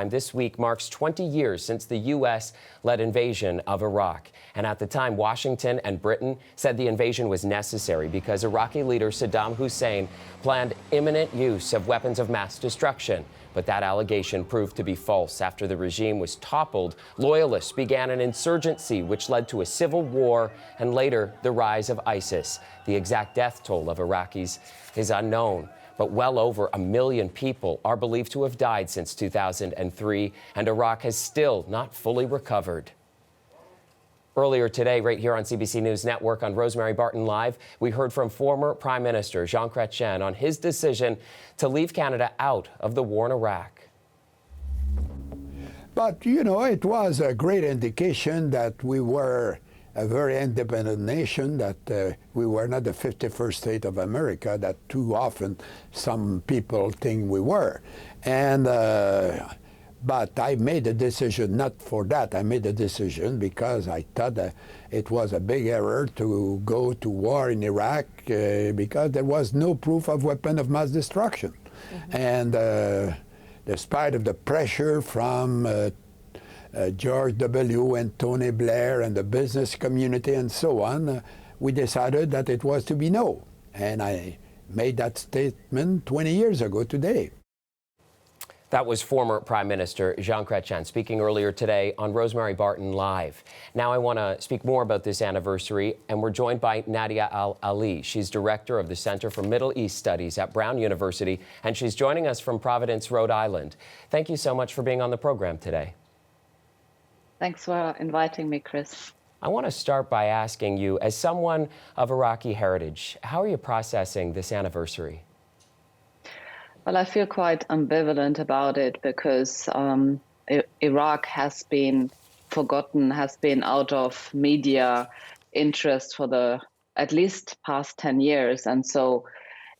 This week marks 20 years since the U.S.-led invasion of Iraq. And at the time, Washington and Britain said the invasion was necessary because Iraqi leader Saddam Hussein planned imminent use of weapons of mass destruction. But that allegation proved to be false. After the regime was toppled, loyalists began an insurgency which led to a civil war and later the rise of ISIS. The exact death toll of Iraqis is unknown, but well over 1 million people are believed to have died since 2003, and Iraq has still not fully recovered. Earlier today, right here on CBC News Network on Rosemary Barton Live, we heard from former Prime Minister Jean Chrétien on his decision to leave Canada out of the war in Iraq. But, you know, it was a great indication that we were a very independent nation, that we were not the 51st state of America, that too often some people think we were. And but I made a decision not for that. I made a decision because I thought that it was a big error to go to war in Iraq because there was no proof of weapon of mass destruction. Mm-hmm. And despite of the pressure from George W. and Tony Blair and the business community and so on, we decided that it was to be no. And I made that statement 20 years ago today. That was former Prime Minister Jean Chrétien speaking earlier today on Rosemary Barton Live. Now I want to speak more about this anniversary, and we're joined by Nadje Al-Ali. She's director of the Center for Middle East Studies at Brown University, and she's joining us from Providence, Rhode Island. Thank you so much for being on the program today. Thanks for inviting me, Chris. I want to start by asking you, as someone of Iraqi heritage, how are you processing this anniversary? Well, I feel quite ambivalent about it because Iraq has been forgotten, has been out of media interest for the at least past 10 years. And so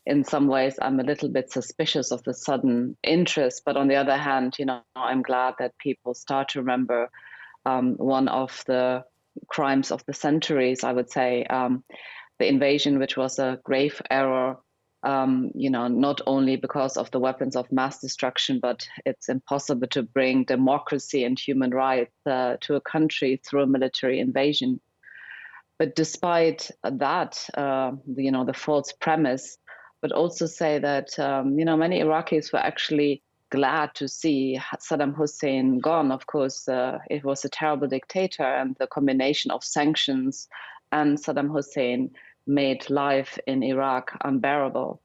in some ways, I'm a little bit suspicious of the sudden interest. But on the other hand, you know, I'm glad that people start to remember one of the crimes of the centuries, I would say, the invasion, which was a grave error. You know, not only because of the weapons of mass destruction, but it's impossible to bring democracy and human rights to a country through a military invasion. But despite that, you know, the false premise, but also say that, you know, many Iraqis were actually glad to see Saddam Hussein gone. Of course, it was a terrible dictator, and the combination of sanctions and Saddam Hussein made life in Iraq unbearable.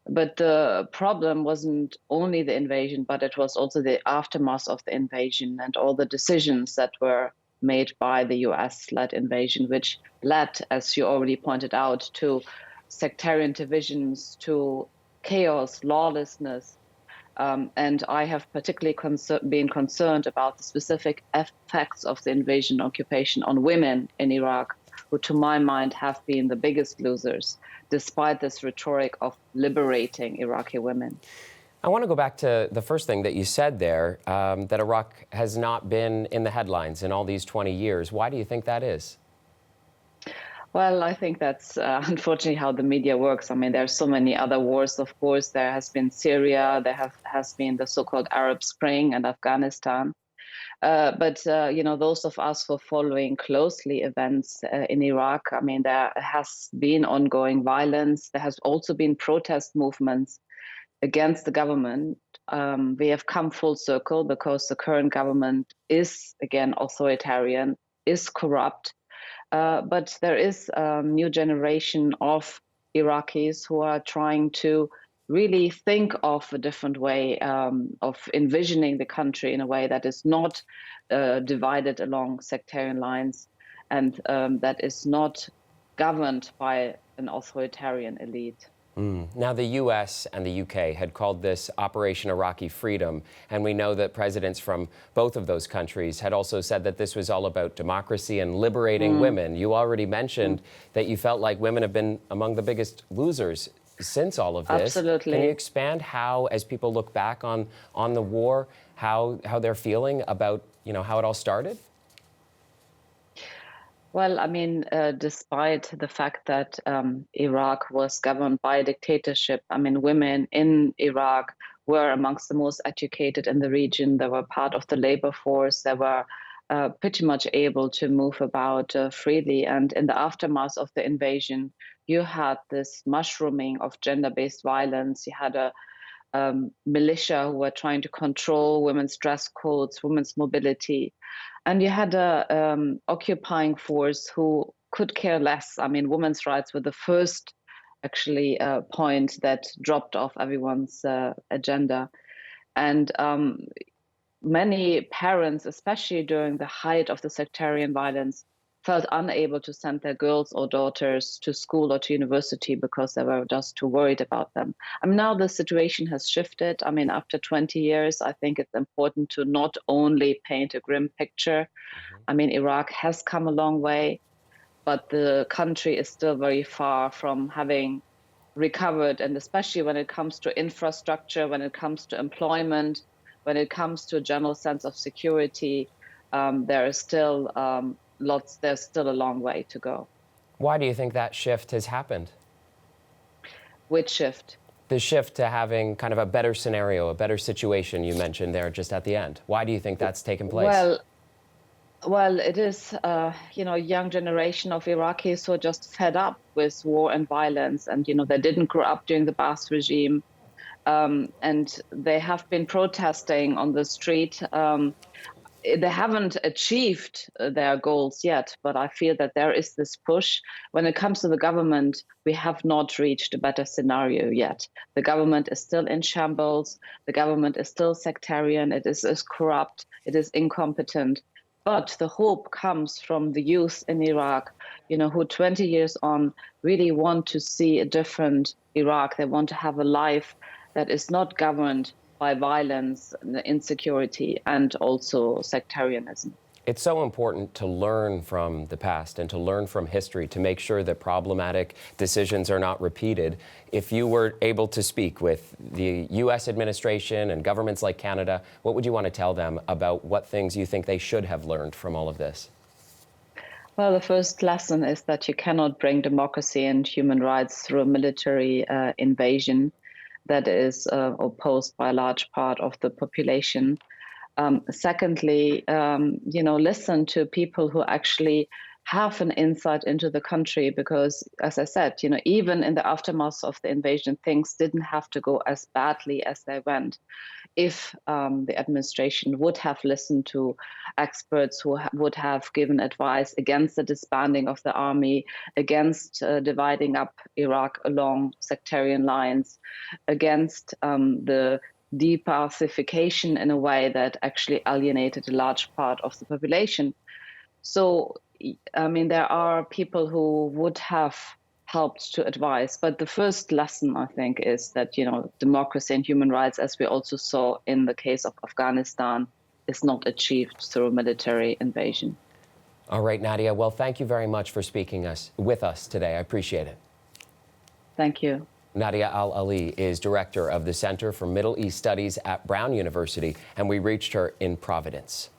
But the problem wasn't only the invasion, but it was also the aftermath of the invasion and all the decisions that were made by the US-led invasion, which led, as you already pointed out, to sectarian divisions, to chaos, lawlessness. And I have particularly been concerned about the specific effects of the invasion occupation on women in Iraq, who to my mind have been the biggest losers, despite this rhetoric of liberating Iraqi women. I want to go back to the first thing that you said there, that Iraq has not been in the headlines in all these 20 years. Why do you think that is? Well, I think that's unfortunately how the media works. I mean, there are so many other wars, of course. There has been Syria, there has been the so-called Arab Spring and Afghanistan. But you know, those of us who are following closely events in Iraq, I mean, there has been ongoing violence. There has also been protest movements against the government. We have come full circle because the current government is, again, authoritarian, is corrupt. But there is a new generation of Iraqis who are trying to really think of a different way of envisioning the country in a way that is not divided along sectarian lines and that is not governed by an authoritarian elite. Now, the U.S. and the U.K. had called this Operation Iraqi Freedom, and we know that presidents from both of those countries had also said that this was all about democracy and liberating women. You already mentioned that you felt like women have been among the biggest losers since all of this. Absolutely. Can you expand how, as people look back on the war, how they're feeling about, you know, how it all started? Well, I mean, despite the fact that Iraq was governed by a dictatorship, I mean, women in Iraq were amongst the most educated in the region. They were part of the labor force. They were pretty much able to move about freely. And in the aftermath of the invasion, you had this mushrooming of gender-based violence. You had a militia who were trying to control women's dress codes, women's mobility. And you had a occupying force who could care less. I mean, women's rights were the first actually point that dropped off everyone's agenda. And many parents, especially during the height of the sectarian violence, felt unable to send their girls or daughters to school or to university because they were just too worried about them. I mean, now the situation has shifted. I mean, after 20 years, I think it's important to not only paint a grim picture. I mean, Iraq has come a long way, but the country is still very far from having recovered, and especially when it comes to infrastructure, when it comes to employment, when it comes to a general sense of security, there is still there's still a long way to go. Why do you think that shift has happened? Which shift? The shift to having kind of a better scenario, a better situation you mentioned there just at the end. Why do you think that's taken place? Well, it is, a young generation of Iraqis who are just fed up with war and violence. And, they didn't grow up during the Ba'ath regime. And they have been protesting on the street. They haven't achieved their goals yet, but I feel that there is this push. When it comes to the government, we have not reached a better scenario yet. The government is still in shambles. The government is still sectarian. It is corrupt. It is incompetent. But the hope comes from the youth in Iraq, who 20 years on really want to see a different Iraq. They want to have a life that is not governed by violence, insecurity, and also sectarianism. It's so important to learn from the past and to learn from history to make sure that problematic decisions are not repeated. If you were able to speak with the U.S. administration and governments like Canada, what would you want to tell them about what things you think they should have learned from all of this? Well, the first lesson is that you cannot bring democracy and human rights through a military invasion that is opposed by a large part of the population. Secondly, listen to people who actually have an insight into the country, because, as I said, even in the aftermath of the invasion, things didn't have to go as badly as they went. If the administration would have listened to experts who would have given advice against the disbanding of the army, against dividing up Iraq along sectarian lines, against the depacification in a way that actually alienated a large part of the population. So, I mean, there are people who would have helped to advise. But the first lesson, I think, is that, democracy and human rights, as we also saw in the case of Afghanistan, is not achieved through a military invasion. All right, Nadje. Well, thank you very much for speaking with us today. I appreciate it. Thank you. Nadje Al-Ali is director of the Center for Middle East Studies at Brown University, and we reached her in Providence.